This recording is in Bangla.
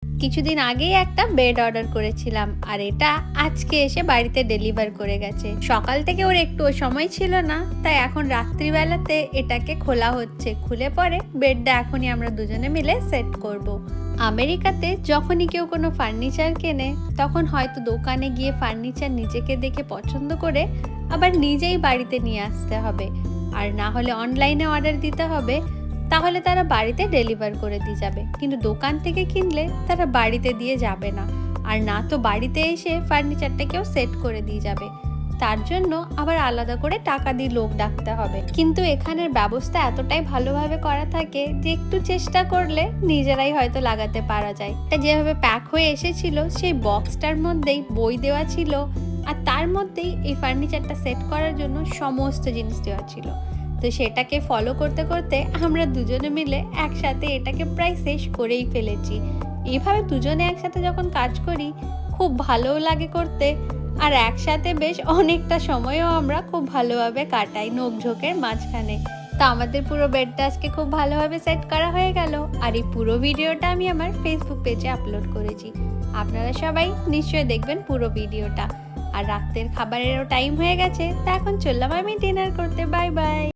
কিছুদিন আগেই একটা বেড অর্ডার করেছিলাম আর এটা আজকে এসে বাড়িতে ডেলিভার করে গেছে। সকাল থেকে ওর একটুও সময় ছিল না, তাই এখন রাত্রিবেলাতে এটাকে খোলা হচ্ছে। খুলে পরে বেডটা এখনই আমরা দুজনে মিলে সেট করব। আমেরিকাতে যখনই কেউ কোনো ফার্নিচার কেনে তখন হয়তো দোকানে গিয়ে ফার্নিচার নিজেকে দেখে পছন্দ করে আবার নিজেই বাড়িতে নিয়ে আসতে হবে, আর না হলে অনলাইনে অর্ডার দিতে হবে, তাহলে তারা বাড়িতে ডেলিভার করে দিয়ে যাবে। কিন্তু দোকান থেকে কিনলে তারা বাড়িতে দিয়ে যাবে না, আর না তো বাড়িতে এসে ফার্নিচারটা কেউ সেট করে দিয়ে যাবে, তার জন্য আবার আলাদা করে টাকা দিয়ে লোক ডাকতে হবে। কিন্তু এখানের ব্যবস্থা এতটাই ভালোভাবে করা থাকে যে একটু চেষ্টা করলে নিজেরাই হয়তো লাগাতে পারা যায়। এটা যেভাবে প্যাক হয়ে এসেছিল সেই বক্সটার মধ্যেই বই দেওয়া ছিল, আর তার মধ্যেই এই ফার্নিচারটা সেট করার জন্য সমস্ত জিনিস দেওয়া ছিল। তো সেটাকে ফলো করতে করতে আমরা দুজনে মিলে একসাথে এটাকে প্রায় শেষ করেই ফেলেছি। এইভাবে দুজনে একসাথে যখন কাজ করি খুব ভালোও লাগে করতে, আর একসাথে বেশ অনেকটা সময়ও আমরা খুব ভালোভাবে কাটাই নোকঝোঁকের মাঝখানে। তো আমাদের পুরো বেডটা আজকে খুব ভালোভাবে সেট করা হয়ে গেল, আর এই পুরো ভিডিওটা আমি আমার ফেসবুক পেজে আপলোড করেছি। আপনারা সবাই নিশ্চয়ই দেখবেন পুরো ভিডিওটা। আর রাতের খাবারেরও টাইম হয়ে গেছে, তা এখন চললাম আমি ডিনার করতে। Bye bye.